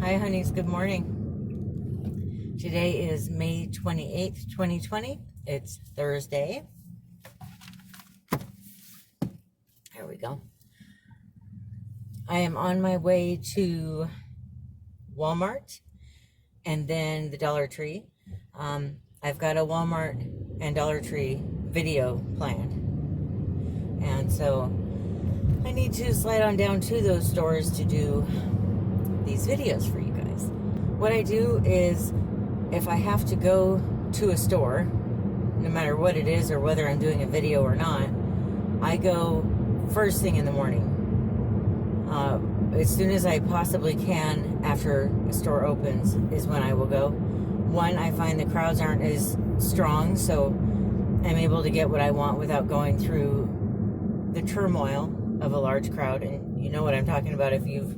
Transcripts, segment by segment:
Hi, honeys. Good morning. Today is May 28th, 2020. It's Thursday. There we go. I am on my way to Walmart and then the Dollar Tree. I've got a Walmart and Dollar Tree video planned. And so I need to slide on down to those stores to do these videos for you guys. What I do is, if I have to go to a store, no matter what it is or whether I'm doing a video or not, I go first thing in the morning. As soon as I possibly can after a store opens is when I will go. One, I find the crowds aren't as strong, so I'm able to get what I want without going through the turmoil of a large crowd. And you know what I'm talking about if you've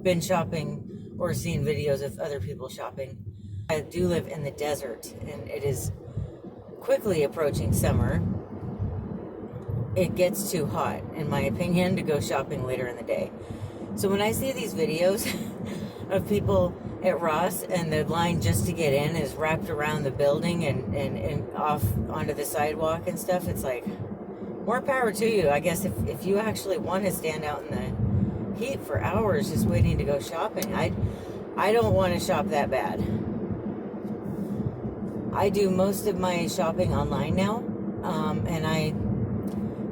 been shopping or seen videos of other people shopping. I do live in the desert, and it is quickly approaching summer. It gets too hot, in my opinion, to go shopping later in the day. So when I see these videos of people at Ross and the line just to get in is wrapped around the building and off onto the sidewalk and stuff, it's like, more power to you. I guess if you actually want to stand out in the heat for hours just waiting to go shopping, I don't want to shop that bad. I do most of my shopping online now, and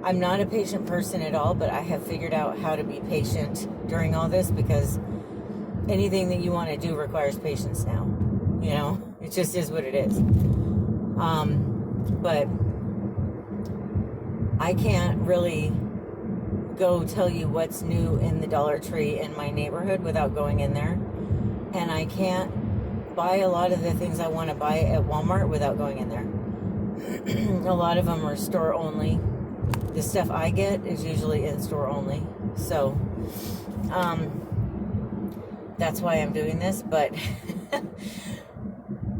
I'm not a patient person at all, but I have figured out how to be patient during all this, because anything that you want to do requires patience now. You know, it just is what it is. But I can't really go tell you what's new in the Dollar Tree in my neighborhood without going in there. And I can't buy a lot of the things I want to buy at Walmart without going in there. A lot of them are store only. The stuff I get is usually in store only. So, that's why I'm doing this. But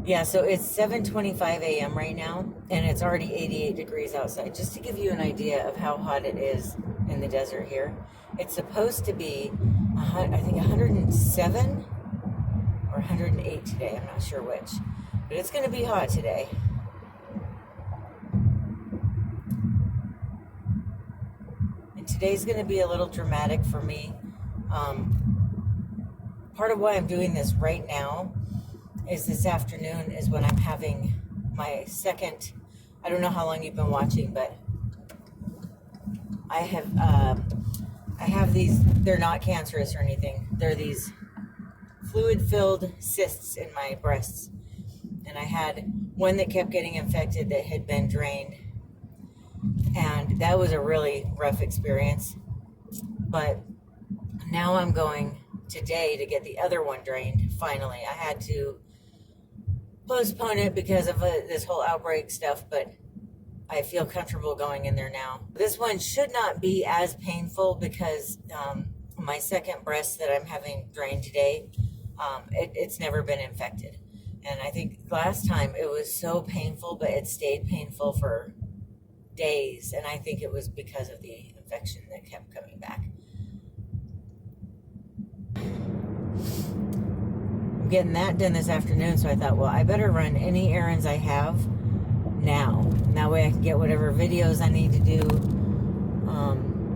yeah, so it's 7:25 a.m. right now, and it's already 88 degrees outside. Just to give you an idea of how hot it is in the desert here. It's supposed to be, I think, 107 or 108 today. I'm not sure which. But it's going to be hot today. And today's going to be a little dramatic for me. Part of why I'm doing this right now is this afternoon is when I'm having my second, I don't know how long you've been watching, but I have these, they're not cancerous or anything. They're these fluid-filled cysts in my breasts. And I had one that kept getting infected that had been drained. And that was a really rough experience. But now I'm going today to get the other one drained, finally. I had to postpone it because of this whole outbreak stuff, but I feel comfortable going in there now. This one should not be as painful because my second breast that I'm having drained today, it's never been infected. And I think last time it was so painful, but it stayed painful for days. And I think it was because of the infection that kept coming back. I'm getting that done this afternoon, so I thought, well, I better run any errands I have now. And that way I can get whatever videos I need to do.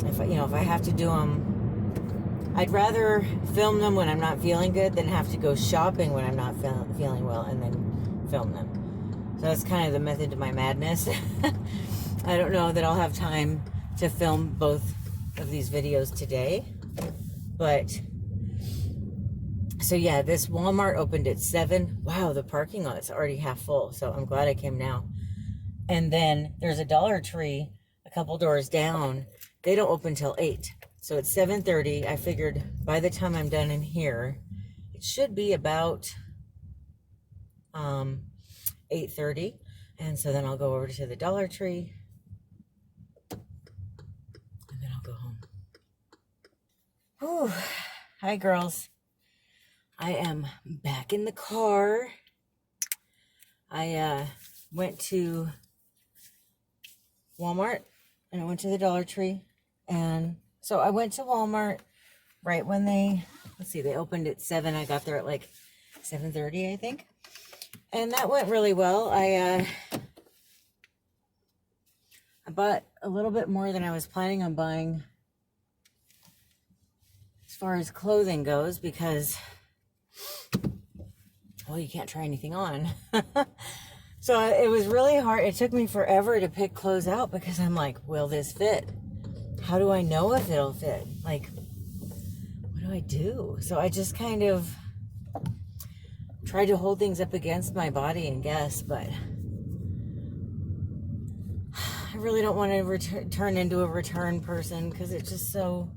If I have to do them, I'd rather film them when I'm not feeling good than have to go shopping when I'm not feeling well and then film them. So that's kind of the method to my madness. I don't know that I'll have time to film both of these videos today, but so yeah, this Walmart opened at 7. Wow, the parking lot's already half full, so I'm glad I came now. And then there's a Dollar Tree a couple doors down. They don't open till 8. So it's 7:30. I figured by the time I'm done in here, it should be about 8:30. And so then I'll go over to the Dollar Tree. And then I'll go home. Whew. Hi, girls. I am back in the car. I went to Walmart and I went to the Dollar Tree. And so I went to Walmart right when they let's see, they opened at 7. I got there at like 7:30, I think. And that went really well. I bought a little bit more than I was planning on buying as far as clothing goes because, well, you can't try anything on. So it was really hard. It took me forever to pick clothes out because I'm like, will this fit? How do I know if it'll fit? Like, what do I do? So I just kind of tried to hold things up against my body and guess, but I really don't want to turn into a return person because it's just so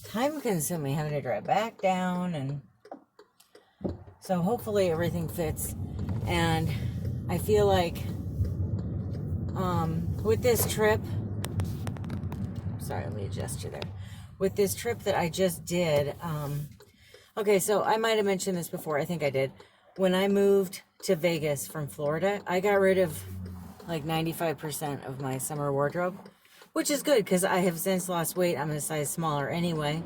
time consuming having to drive back down. And so hopefully everything fits. And I feel like with this trip, sorry, let me adjust you there. With this trip that I just did, okay, so I might have mentioned this before. I think I did. When I moved to Vegas from Florida, I got rid of like 95% of my summer wardrobe, which is good because I have since lost weight. I'm a size smaller anyway,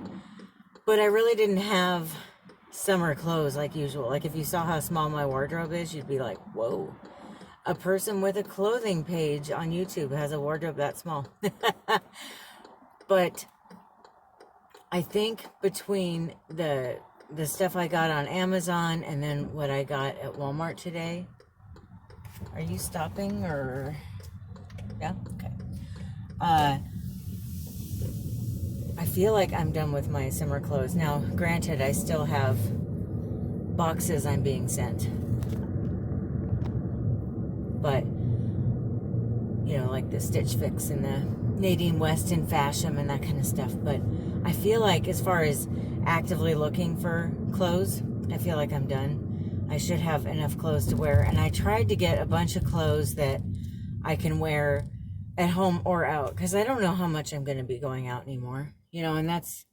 but I really didn't have summer clothes like usual. Like if you saw how small my wardrobe is, you'd be like, whoa, a person with a clothing page on YouTube has a wardrobe that small. But I think between the stuff I got on Amazon and then what I got at Walmart today. Are you stopping or? Yeah? Okay. I feel like I'm done with my summer clothes. Now, granted, I still have boxes I'm being sent. But, you know, like the Stitch Fix and the Nadine Weston Fashion and that kind of stuff. But I feel like as far as actively looking for clothes, I feel like I'm done. I should have enough clothes to wear. And I tried to get a bunch of clothes that I can wear at home or out because I don't know how much I'm going to be going out anymore. You know, and it's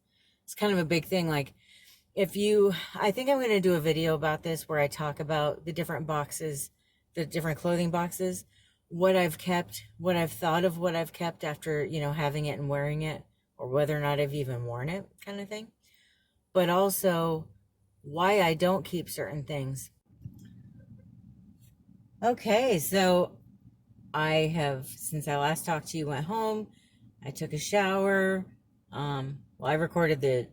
kind of a big thing. Like I think I'm going to do a video about this where I talk about the different boxes, the different clothing boxes, what I've kept, what I've thought of what I've kept after, you know, having it and wearing it, or whether or not I've even worn it kind of thing. But also why I don't keep certain things. Okay, so I have, since I last talked to you, went home, I took a shower, I recorded the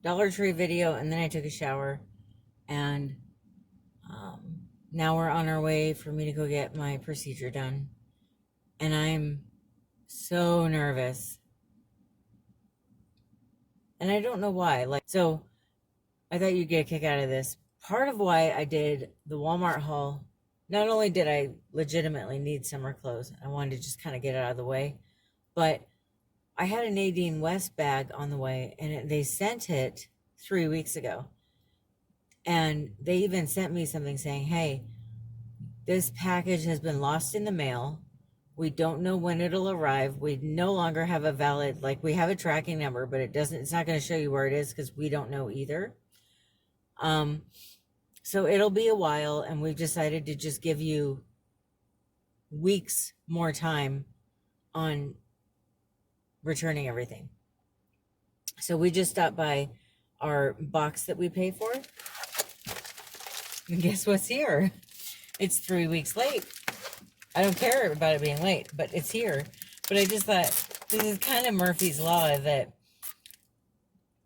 Dollar Tree video and then I took a shower, and now we're on our way for me to go get my procedure done, and I'm so nervous, and I don't know why. Like, so I thought you'd get a kick out of this. Part of why I did the Walmart haul, not only did I legitimately need summer clothes, I wanted to just kind of get it out of the way, but I had a Nadine West bag on the way, and they sent it 3 weeks ago. And they even sent me something saying, hey, this package has been lost in the mail. We don't know when it'll arrive. We no longer have a valid, like, we have a tracking number, but it's not going to show you where it is because we don't know either. So it'll be a while, and we've decided to just give you weeks more time on returning everything. So we just stopped by our box that we pay for, and guess what's here? It's 3 weeks late. I don't care about it being late, but it's here. But I just thought, this is kind of Murphy's Law, that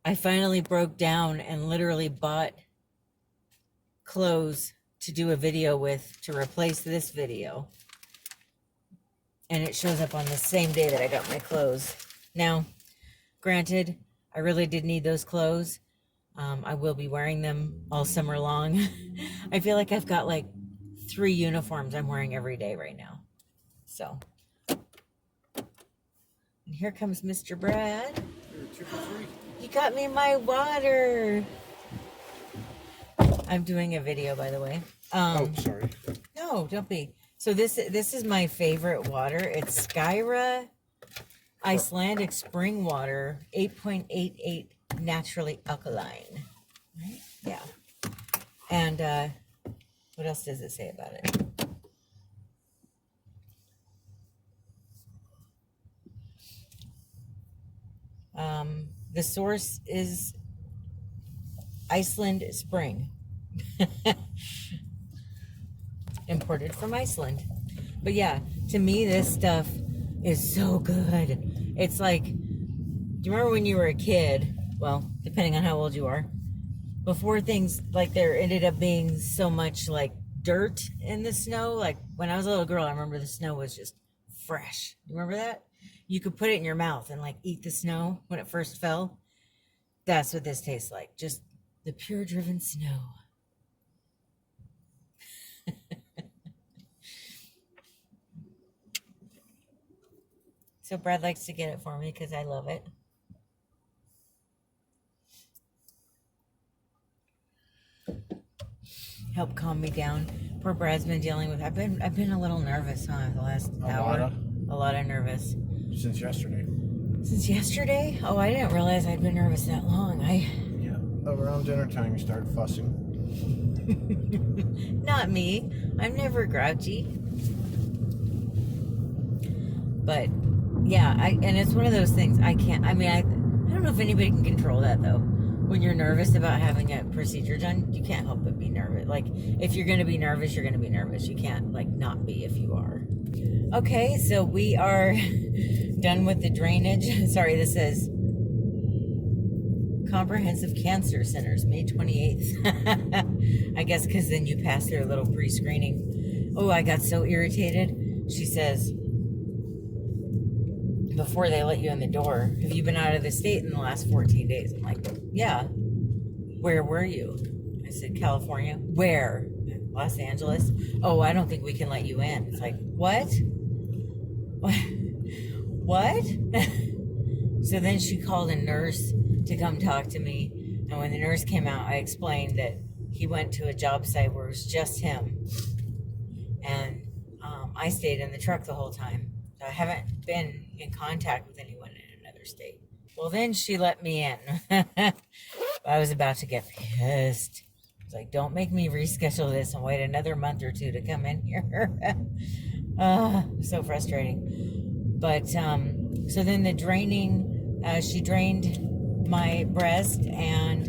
I finally broke down and literally bought clothes to do a video with to replace this video. And it shows up on the same day that I got my clothes. Now, granted, I really did need those clothes. I will be wearing them all summer long. I feel like I've got like 3 uniforms I'm wearing every day right now. So, and here comes Mr. Brad. He got me my water. I'm doing a video, by the way. Oh, sorry. No, don't be. So this is my favorite water. It's Skyra Icelandic spring water, 8.88 naturally alkaline. Right? Yeah. And what else does it say about it? The source is Iceland Spring. Imported from Iceland. But yeah, to me, this stuff is so good. It's like, do you remember when you were a kid? Well, depending on how old you are. Before things like there ended up being so much like dirt in the snow. Like when I was a little girl, I remember the snow was just fresh. You remember that? You could put it in your mouth and like eat the snow when it first fell. That's what this tastes like. Just the pure driven snow. So Brad likes to get it for me because I love it. Help calm me down. Poor Brad's been dealing with. I've been a little nervous, huh? The last hour. A lot of nervous. Since yesterday. Since yesterday? Oh, I didn't realize I'd been nervous that long. Yeah. Around dinner time, you started fussing. Not me. I'm never grouchy. But yeah, and it's one of those things I can't. I mean, I don't know if anybody can control that though. When you're nervous about having a procedure done, you can't help but be nervous. Like, if you're going to be nervous, you're going to be nervous. You can't, like, not be if you are. Okay, so we are done with the drainage. Sorry, this says Comprehensive Cancer Centers, May 28th. I guess because then you pass their little pre-screening. Oh, I got so irritated. She says, before they let you in the door, have you been out of the state in the last 14 days? I'm like, yeah. Where were you? I said, California. Where? Los Angeles. Oh, I don't think we can let you in. It's like, what? What? So then she called a nurse to come talk to me. And when the nurse came out, I explained that he went to a job site where it was just him. And I stayed in the truck the whole time. So I haven't been in contact with anyone in another state. Well, then she let me in. I was about to get pissed. I was like, don't make me reschedule this and wait another month or two to come in here. So frustrating. But so then the draining, she drained my breast and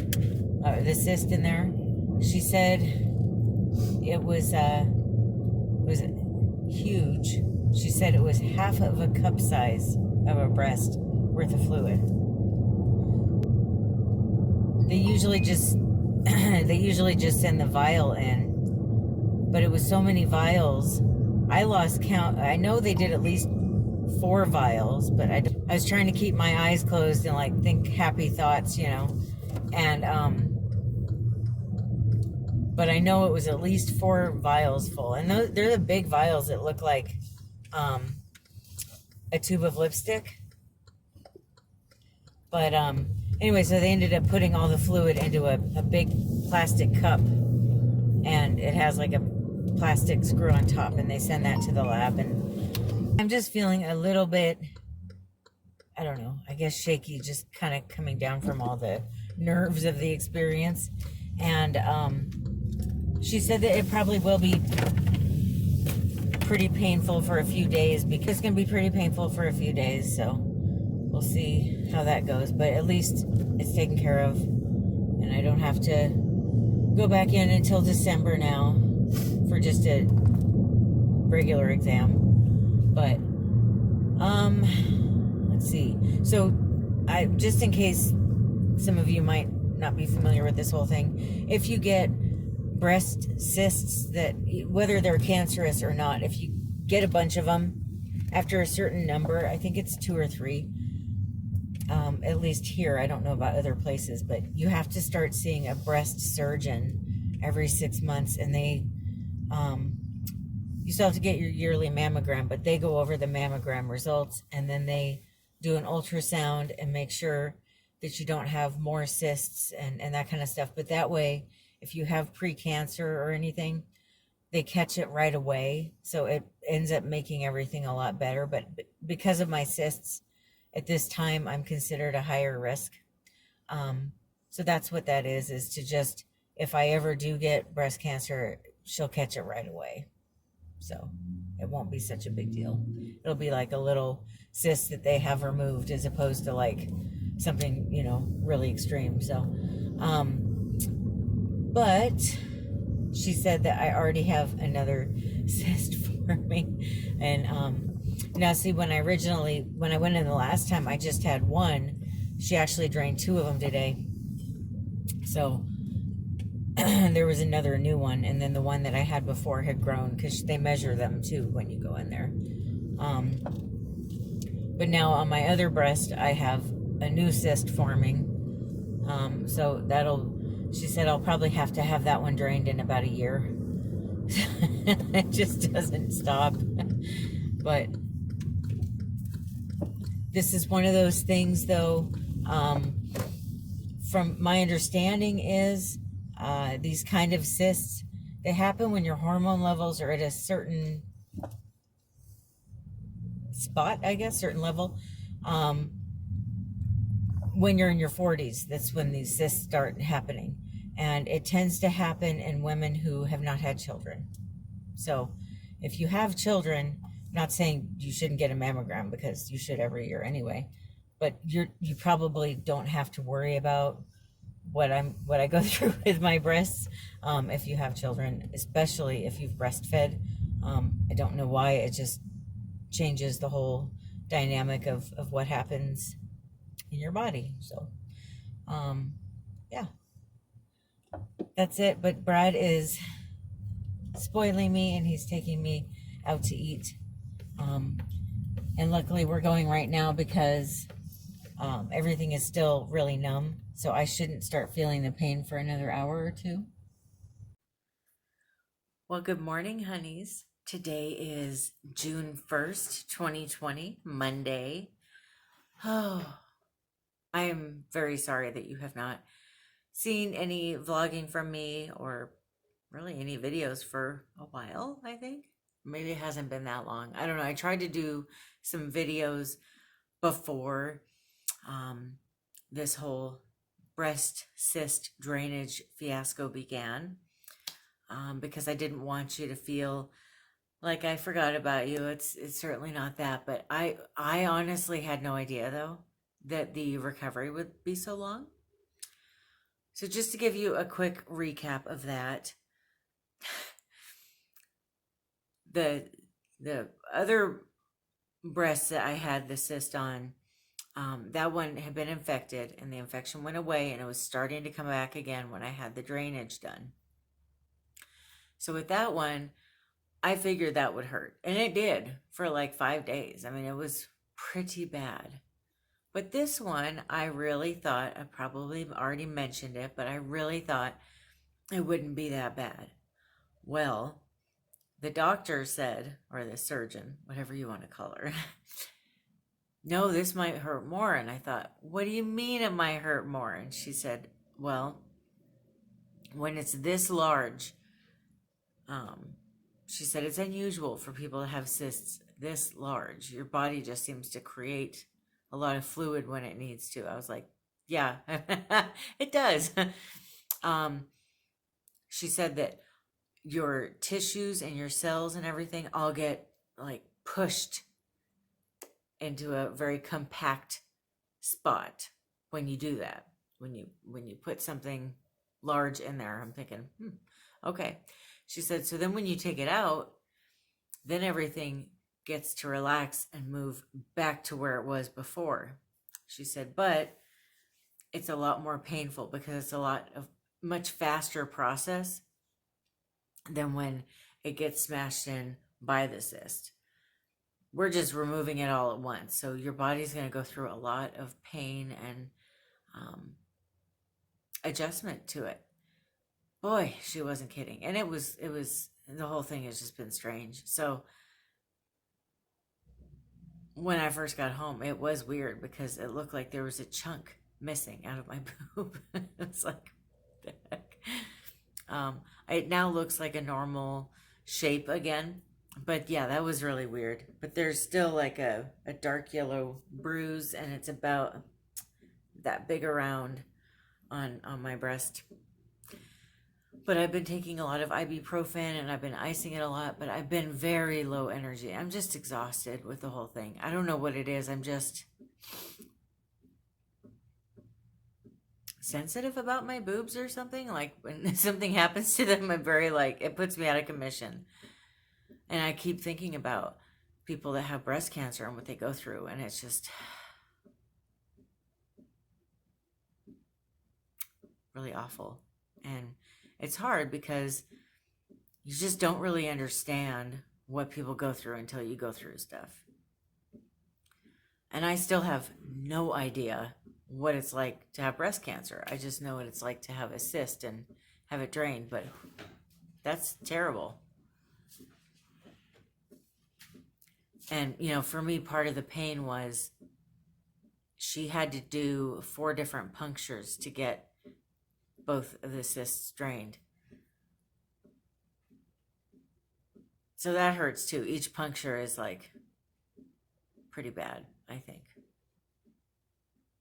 the cyst in there. She said it was huge. She said it was half of a cup size of a breast worth of fluid. They usually just send the vial in, but it was so many vials. I lost count. I know they did at least 4 vials, but I was trying to keep my eyes closed and like think happy thoughts, you know. And but I know it was at least 4 vials full, and they're the big vials that look like a tube of lipstick. But anyway, so they ended up putting all the fluid into a big plastic cup, and it has like a plastic screw on top, and they send that to the lab. And I'm just feeling a little bit, I don't know, I guess shaky, just kind of coming down from all the nerves of the experience. And she said that it probably will be pretty painful for a few days, because it's going to be pretty painful for a few days, so we'll see how that goes. But at least it's taken care of, and I don't have to go back in until December now for just a regular exam. But let's see. So I, just in case some of you might not be familiar with this whole thing, if you get breast cysts, that whether they're cancerous or not, if you get a bunch of them after a certain number, I think it's 2 or 3, at least here, I don't know about other places, but you have to start seeing a breast surgeon every 6 months, and they you still have to get your yearly mammogram, but they go over the mammogram results, and then they do an ultrasound and make sure that you don't have more cysts and that kind of stuff. But that way, if you have pre-cancer or anything, they catch it right away. So it ends up making everything a lot better. But because of my cysts, at this time, I'm considered a higher risk. So that's what that is to just, if I ever do get breast cancer, she'll catch it right away. So it won't be such a big deal. It'll be like a little cyst that they have removed, as opposed to like something, you know, really extreme. So, But she said that I already have another cyst forming. And now see, when I went in the last time, I just had one. She actually drained 2 of them today. So there was another new one, and then the one that I had before had grown, because they measure them too when you go in there. But now on my other breast, I have a new cyst forming. So she said I'll probably have to have that one drained in about a year. It just doesn't stop. But this is one of those things, though, from my understanding is these kind of cysts, they happen when your hormone levels are at a certain spot, I guess, certain level. When you're in your 40s, that's when these cysts start happening. And it tends to happen in women who have not had children. So if you have children, I'm not saying you shouldn't get a mammogram, because you should every year anyway, but you probably don't have to worry about what I go through with my breasts if you have children, especially if you've breastfed. I don't know why, it just changes the whole dynamic of what happens in your body. So yeah, that's it. But Brad is spoiling me, and he's taking me out to eat, and luckily we're going right now because everything is still really numb, so I shouldn't start feeling the pain for another hour or 2. Well, good morning, honeys. Today is June 1st, 2020, Monday. Oh, I am very sorry that you have not seen any vlogging from me, or really any videos for a while, I think. Maybe it hasn't been that long. I don't know. I tried to do some videos before this whole breast cyst drainage fiasco began, because I didn't want you to feel like I forgot about you. It's certainly not that, but I honestly had no idea, though, that the recovery would be so long. So just to give you a quick recap of that, the other breast that I had the cyst on, that one had been infected, and the infection went away, and it was starting to come back again when I had the drainage done. So with that one, I figured that would hurt, and it did for like 5 days. I mean, it was pretty bad. But this one, I really thought, I probably already mentioned it, but I really thought it wouldn't be that bad. Well, the doctor said, or the surgeon, whatever you want to call her, no, this might hurt more. And I thought, what do you mean it might hurt more? And she said, well, when it's this large, she said it's unusual for people to have cysts this large. Your body just seems to create a lot of fluid when it needs to. I was like, yeah, it does. She said that your tissues and your cells and everything all get like pushed into a very compact spot when you do that. When you put something large in there, I'm thinking, okay. She said, so then when you take it out, then everything gets to relax and move back to where it was before. She said, but it's a lot more painful because it's a much faster process than when it gets smashed in by the cyst. We're just removing it all at once. So your body's going to go through a lot of pain and adjustment to it. Boy, she wasn't kidding. And it was, the whole thing has just been strange. So when I first got home, it was weird because it looked like there was a chunk missing out of my boob. It's like, what the heck? It now looks like a normal shape again. But yeah, that was really weird. But there's still like a dark yellow bruise, and it's about that big around on my breast. But I've been taking a lot of ibuprofen, and I've been icing it a lot, but I've been very low energy. I'm just exhausted with the whole thing. I don't know what it is. I'm just sensitive about my boobs or something. Like when something happens to them, I'm very like, it puts me out of commission. And I keep thinking about people that have breast cancer and what they go through. And it's just really awful. And it's hard because you just don't really understand what people go through until you go through stuff. And I still have no idea what it's like to have breast cancer. I just know what it's like to have a cyst and have it drained, but that's terrible. And, you know, for me, part of the pain was she had to do 4 different punctures to get both of the cysts drained. So that hurts too. Each puncture is like pretty bad, I think.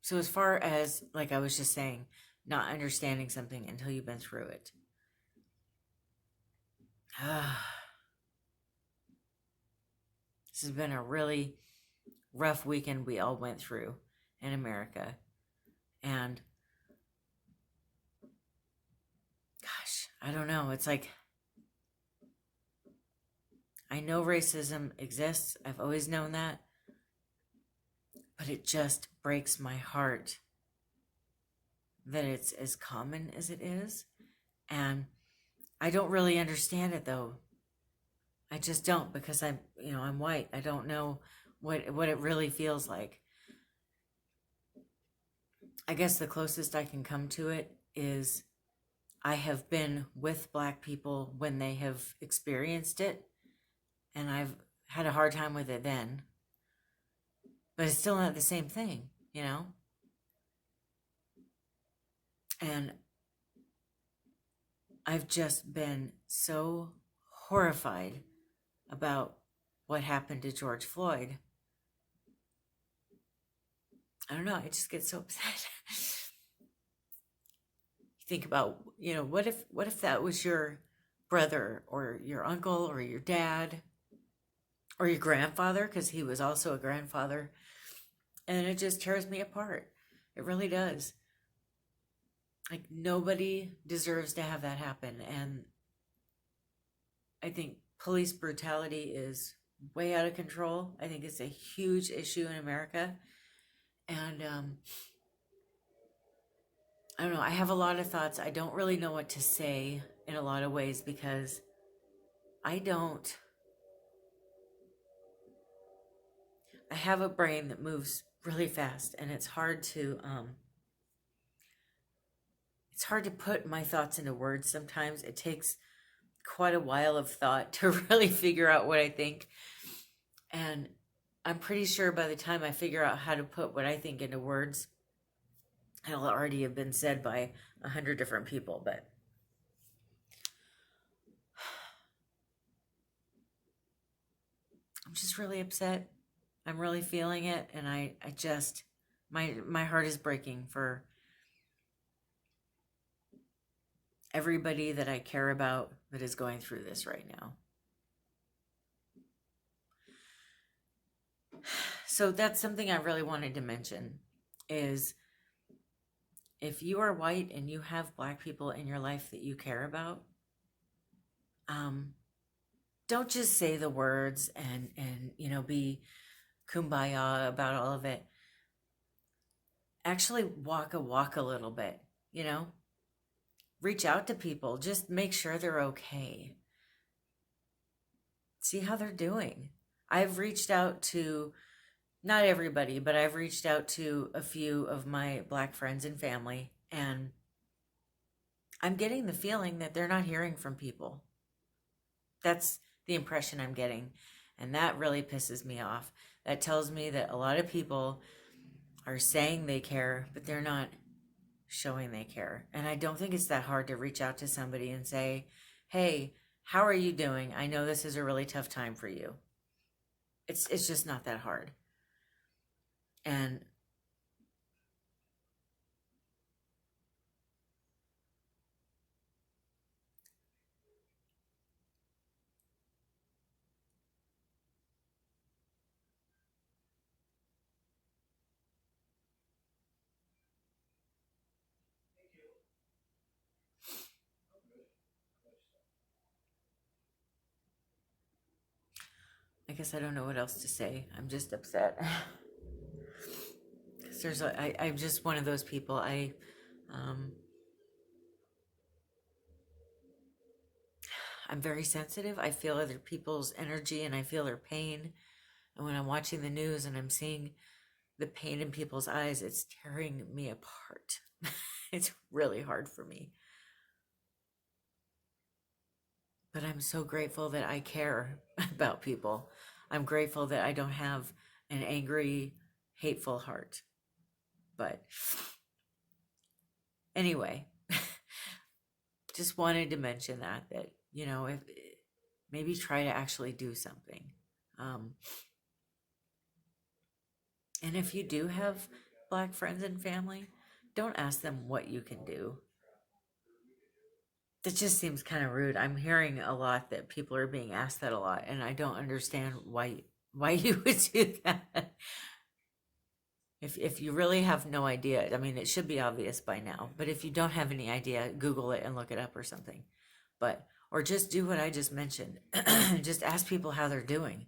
So as far as, like I was just saying, not understanding something until you've been through it. This has been a really rough weekend we all went through in America. And gosh, I don't know. It's like, I know racism exists. I've always known that. But it just breaks my heart that it's as common as it is. And I don't really understand it though. I just don't, because I'm white. I don't know what it really feels like. I guess the closest I can come to it is I have been with Black people when they have experienced it, and I've had a hard time with it then. But it's still not the same thing, you know? And I've just been so horrified about what happened to George Floyd. I don't know, I just get so upset. You think about, what if that was your brother or your uncle or your dad or your grandfather, because he was also a grandfather, and it just tears me apart. It really does. Like, nobody deserves to have that happen. And I think police brutality is way out of control. I think it's a huge issue in America. And I don't know, I have a lot of thoughts. I don't really know what to say in a lot of ways because I have a brain that moves really fast, and it's hard to put my thoughts into words sometimes. It takes quite a while of thought to really figure out what I think. And I'm pretty sure by the time I figure out how to put what I think into words, it'll already have been said by 100 different people. But I'm just really upset. I'm really feeling it, and I just, my heart is breaking for everybody that I care about that is going through this right now. So that's something I really wanted to mention, is if you are white and you have Black people in your life that you care about, don't just say the words and be kumbaya about all of it. Actually walk a little bit, reach out to people, just make sure they're okay. See how they're doing. I've reached out to, not everybody, but I've reached out to a few of my Black friends and family, and I'm getting the feeling that they're not hearing from people. That's the impression I'm getting, and that really pisses me off. That tells me that a lot of people are saying they care, but they're not showing they care. And I don't think it's that hard to reach out to somebody and say, hey, how are you doing? I know this is a really tough time for you. It's just not that hard. And guess I don't know what else to say. I'm just upset. 'Cause I'm just one of those people. Um, I'm very sensitive. I feel other people's energy and I feel their pain. And when I'm watching the news and I'm seeing the pain in people's eyes, it's tearing me apart. It's really hard for me. But I'm so grateful that I care about people. I'm grateful that I don't have an angry, hateful heart. But anyway, just wanted to mention that, if maybe try to actually do something. Um, and if you do have Black friends and family, don't ask them what you can do. That just seems kind of rude. I'm hearing a lot that people are being asked that a lot, and I don't understand why you would do that. If you really have no idea, I mean, it should be obvious by now. But if you don't have any idea, Google it and look it up or something. Or just do what I just mentioned. Just ask people how they're doing.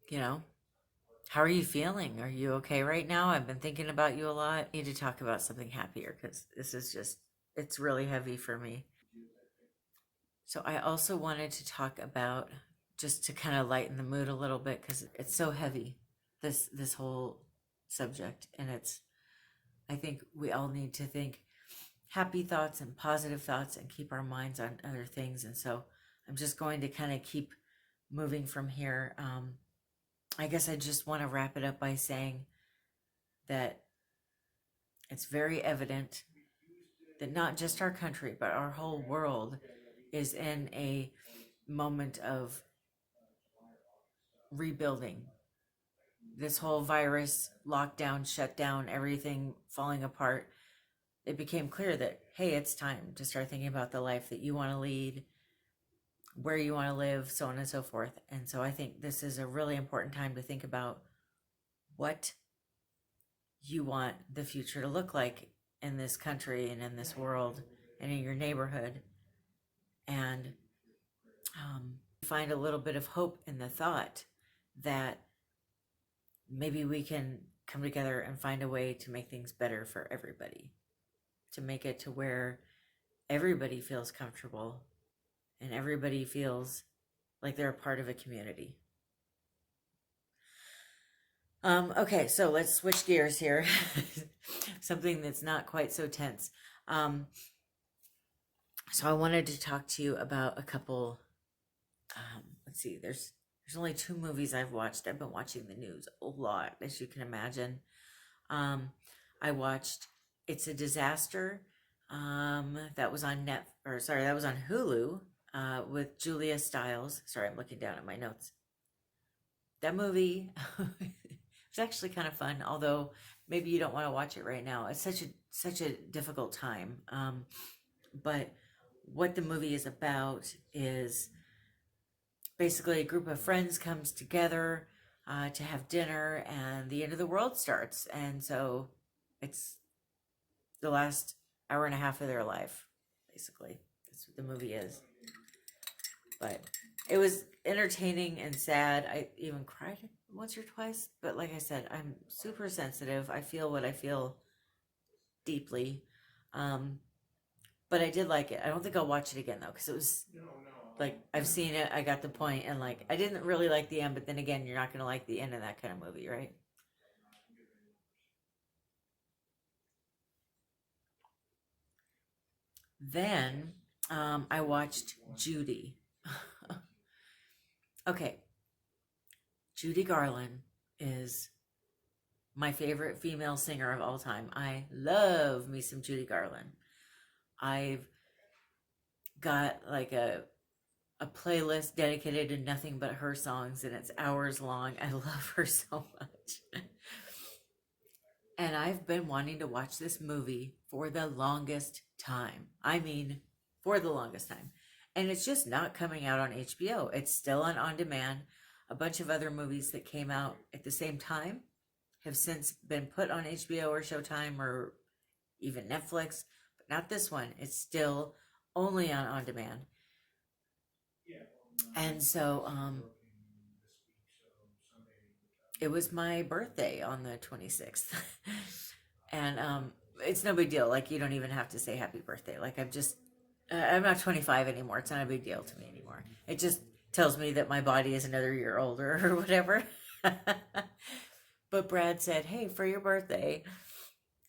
You know, how are you feeling? Are you okay right now? I've been thinking about you a lot. I need to talk about something happier because this is it's really heavy for me. So I also wanted to talk about, just to kind of lighten the mood a little bit, because it's so heavy, this whole subject, and I think we all need to think happy thoughts and positive thoughts and keep our minds on other things. And so I'm just going to kind of keep moving from here. I guess I just want to wrap it up by saying that it's very evident that not just our country, but our whole world is in a moment of rebuilding. This whole virus, lockdown, shutdown, everything falling apart, it became clear that, hey, it's time to start thinking about the life that you want to lead, where you want to live, so on and so forth. And so I think this is a really important time to think about what you want the future to look like in this country and in this world and in your neighborhood. And find a little bit of hope in the thought that maybe we can come together and find a way to make things better for everybody, to make it to where everybody feels comfortable and everybody feels like they're a part of a community. Okay, so let's switch gears here. Something that's not quite so tense. So I wanted to talk to you about a couple. Let's see. There's only 2 movies I've watched. I've been watching the news a lot, as you can imagine. I watched It's a Disaster. That was on that was on Hulu. With Julia Stiles. Sorry, I'm looking down at my notes. That movie was actually kind of fun, although maybe you don't want to watch it right now. It's such a difficult time. But what the movie is about is basically a group of friends comes together to have dinner, and the end of the world starts. And so it's the last hour and a half of their life, basically. That's what the movie is. But it was entertaining and sad. I even cried once or twice. But like I said, I'm super sensitive. I feel what I feel deeply. But I did like it. I don't think I'll watch it again, though, because it was like, I've seen it, I got the point, and like, I didn't really like the end, but then again, you're not going to like the end of that kind of movie, right? Then I watched Judy. Okay, Judy Garland is my favorite female singer of all time. I love me some Judy Garland. I've got like a playlist dedicated to nothing but her songs, and it's hours long. I love her so much. And I've been wanting to watch this movie for the longest time. I mean, for the longest time. And it's just not coming out on HBO. It's still on demand. A bunch of other movies that came out at the same time have since been put on HBO or Showtime or even Netflix, but not this one. It's still only on demand. And so it was my birthday on the 26th. And it's no big deal. Like, you don't even have to say happy birthday. Like, I'm not 25 anymore. It's not a big deal to me anymore. It just tells me that my body is another year older or whatever. But Brad said, hey, for your birthday,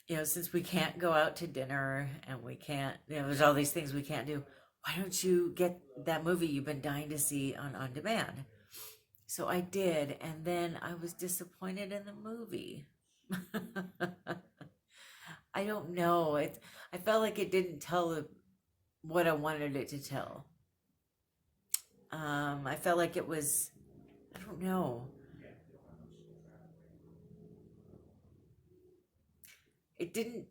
since we can't go out to dinner and we can't, there's all these things we can't do, why don't you get that movie you've been dying to see on demand? So I did, and then I was disappointed in the movie. I don't know. I felt like it didn't tell what I wanted it to tell. I felt like it was, I don't know. It didn't,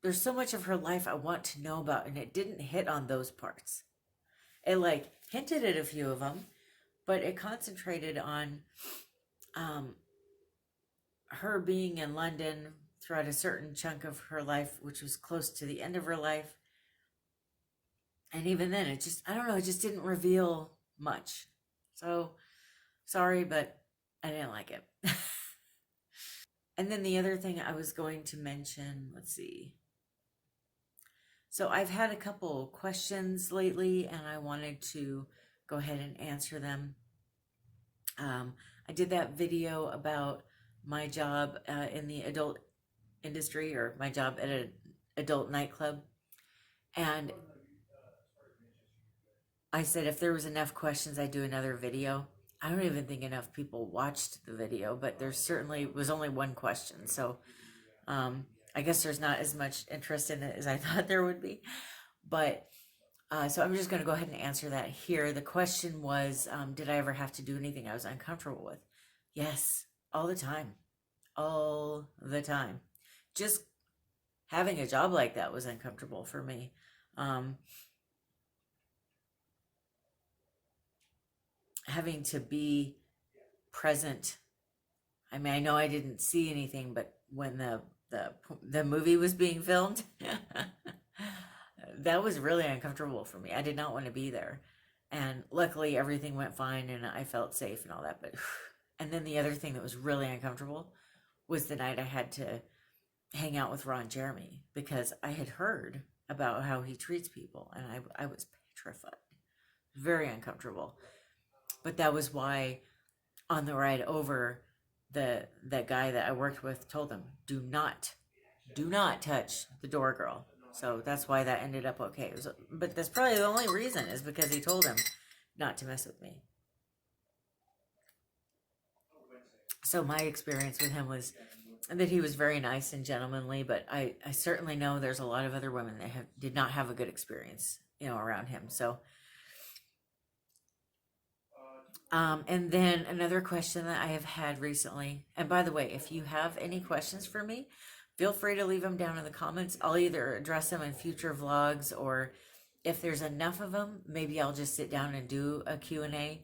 there's so much of her life I want to know about, and it didn't hit on those parts. It like hinted at a few of them, but it concentrated on her being in London throughout a certain chunk of her life, which was close to the end of her life. And even then, I don't know, it just didn't reveal much. So, sorry, but I didn't like it. And then the other thing I was going to mention, let's see. So, I've had a couple questions lately, and I wanted to go ahead and answer them. I did that video about my job in the adult industry, or my job at an adult nightclub. And I said if there was enough questions, I'd do another video. I don't even think enough people watched the video, but there certainly was only one question. So I guess there's not as much interest in it as I thought there would be. But so I'm just going to go ahead and answer that here. The question was, did I ever have to do anything I was uncomfortable with? Yes, all the time. All the time. Just having a job like that was uncomfortable for me. Having to be present. I mean, I know I didn't see anything, but when the movie was being filmed, that was really uncomfortable for me. I did not want to be there. And luckily everything went fine and I felt safe and all that. But and then the other thing that was really uncomfortable was the night I had to hang out with Ron Jeremy, because I had heard about how he treats people, and I was petrified. Very uncomfortable. But that was why on the ride over, that guy that I worked with told him, do not touch the door girl. So that's why that ended up okay. But that's probably the only reason, is because he told him not to mess with me. So my experience with him was that he was very nice and gentlemanly, but I certainly know there's a lot of other women that did not have a good experience, around him. So and then another question that I have had recently, and by the way, if you have any questions for me, feel free to leave them down in the comments. I'll either address them in future vlogs, or if there's enough of them, maybe I'll just sit down and do a Q&A.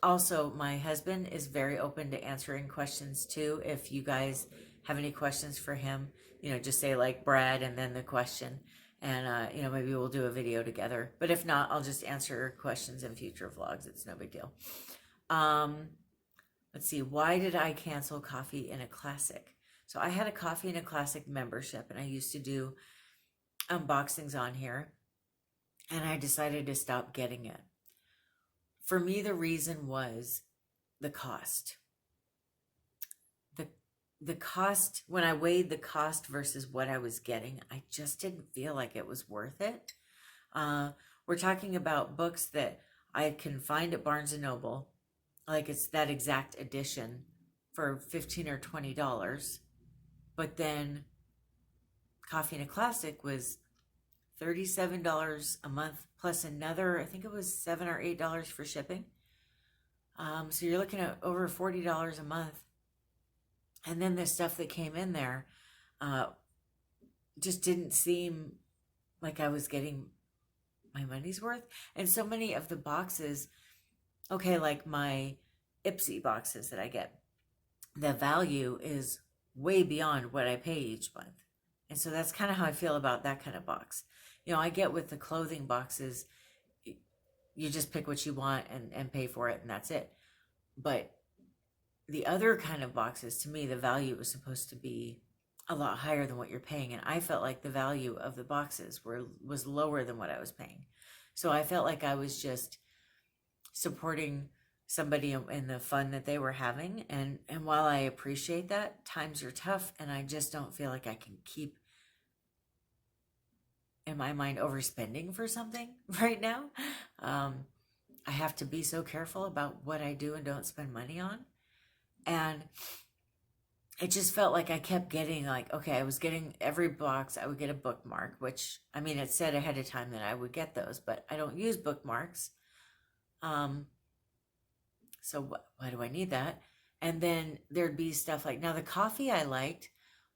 Also, my husband is very open to answering questions too. If you guys have any questions for him, just say like Brad and then the question. And, maybe we'll do a video together. But if not, I'll just answer questions in future vlogs. It's no big deal. Let's see. Why did I cancel Coffee in a Classic? So I had a Coffee in a Classic membership, and I used to do unboxings on here. And I decided to stop getting it. For me, the reason was the cost. The cost, when I weighed the cost versus what I was getting, I just didn't feel like it was worth it. We're talking about books that I can find at Barnes & Noble, like it's that exact edition, for $15 or $20. But then Coffee in a Classic was $37 a month, plus another, I think it was $7 or $8 for shipping. So you're looking at over $40 a month. And then the stuff that came in there just didn't seem like I was getting my money's worth. And so many of the boxes, okay, like my Ipsy boxes that I get, the value is way beyond what I pay each month. And so that's kind of how I feel about that kind of box. I get with the clothing boxes, you just pick what you want and pay for it, and that's it. But the other kind of boxes, to me, the value was supposed to be a lot higher than what you're paying, and I felt like the value of the boxes was lower than what I was paying. So I felt like I was just supporting somebody in the fun that they were having, and while I appreciate that, times are tough, and I just don't feel like I can keep, in my mind, overspending for something right now. I have to be so careful about what I do and don't spend money on. And it just felt like I kept getting like, okay, I was getting every box, I would get a bookmark, which, I mean, it said ahead of time that I would get those, but I don't use bookmarks. So why do I need that? And then there'd be stuff like, now the coffee I liked,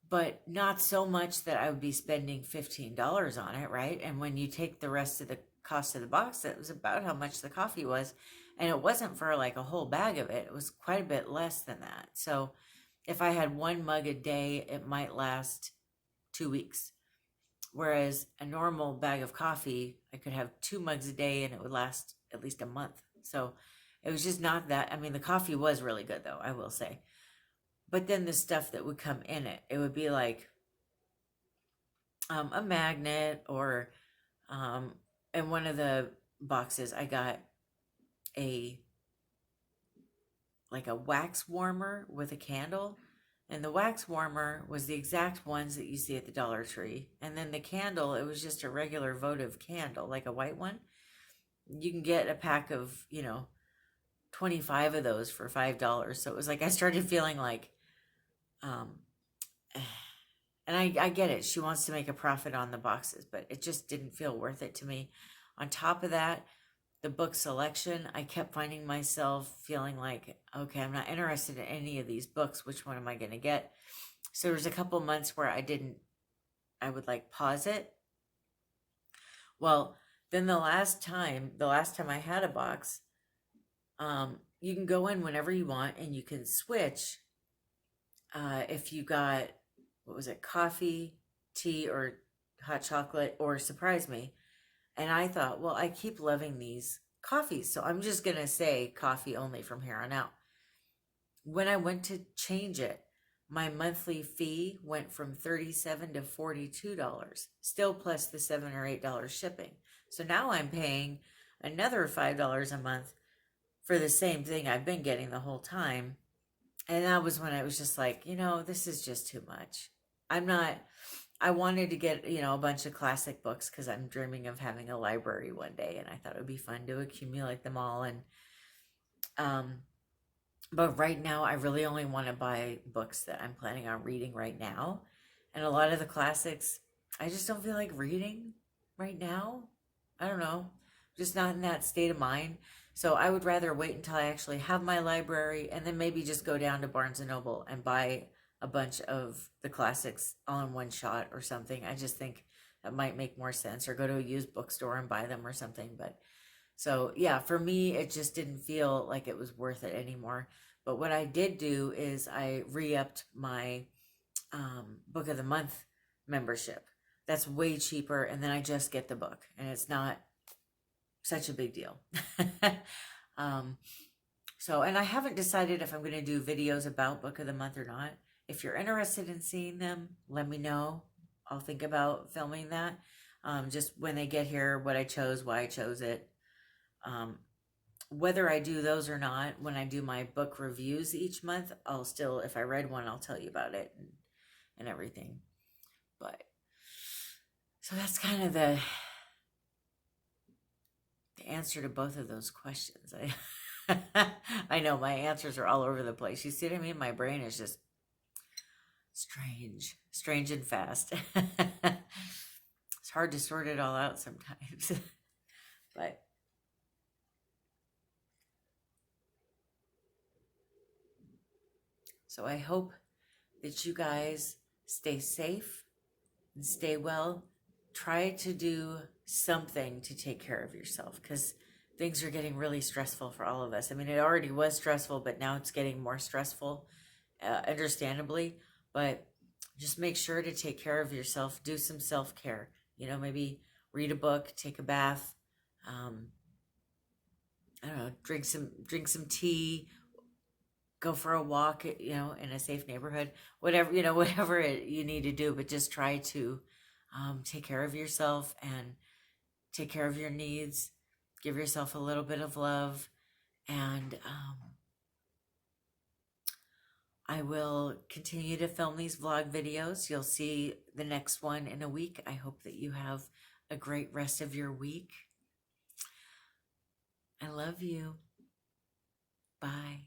but not so much that I would be spending $15 on it, right? And when you take the rest of the cost of the box, it was about how much the coffee was. And it wasn't for like a whole bag of it. It was quite a bit less than that. So if I had one mug a day, it might last 2 weeks. Whereas a normal bag of coffee, I could have 2 mugs a day and it would last at least a month. So it was just not that. I mean, the coffee was really good though, I will say. But then the stuff that would come in it, it would be like a magnet, or in one of the boxes, I got a wax warmer with a candle. And the wax warmer was the exact ones that you see at the Dollar Tree. And then the candle, it was just a regular votive candle, like a white one. You can get a pack of, 25 of those for $5. So it was like I started feeling like, and I get it. She wants to make a profit on the boxes, but it just didn't feel worth it to me. On top of that, the book selection, I kept finding myself feeling like, okay, I'm not interested in any of these books. Which one am I going to get? So there was a couple months where I would like pause it. Well, then the last time I had a box, you can go in whenever you want and you can switch. If you got, what was it, coffee, tea, or hot chocolate, or surprise me. And I thought, well, I keep loving these coffees, so I'm just going to say coffee only from here on out. When I went to change it, my monthly fee went from $37 to $42, still plus the $7 or $8 shipping. So now I'm paying another $5 a month for the same thing I've been getting the whole time. And that was when I was just like, this is just too much. I wanted to get, a bunch of classic books because I'm dreaming of having a library one day, and I thought it would be fun to accumulate them all. And, but right now I really only want to buy books that I'm planning on reading right now. And a lot of the classics, I just don't feel like reading right now. I don't know, just not in that state of mind. So I would rather wait until I actually have my library and then maybe just go down to Barnes & Noble and buy a bunch of the classics all in one shot or something. I just think that might make more sense, or go to a used bookstore and buy them or something. But so yeah, for me, it just didn't feel like it was worth it anymore. But what I did do is I re-upped my Book of the Month membership. That's way cheaper. And then I just get the book, and it's not such a big deal. And I haven't decided if I'm going to do videos about Book of the Month or not. If you're interested in seeing them, let me know. I'll think about filming that. Just when they get here, what I chose, why I chose it. Whether I do those or not, when I do my book reviews each month, I'll still, if I read one, I'll tell you about it and everything. But, so that's kind of the answer to both of those questions. I know my answers are all over the place. You see what I mean? My brain is just strange and fast. It's hard to sort it all out sometimes. But so I hope that you guys stay safe and stay well. Try to do something to take care of yourself, because things are getting really stressful for all of us. I mean, it already was stressful, but now it's getting more stressful, understandably. But just make sure to take care of yourself. Do some self-care. Maybe read a book, take a bath, I don't know, drink some tea, go for a walk, in a safe neighborhood, whatever, whatever you need to do, but just try to take care of yourself and take care of your needs. Give yourself a little bit of love, and I will continue to film these vlog videos. You'll see the next one in a week. I hope that you have a great rest of your week. I love you. Bye.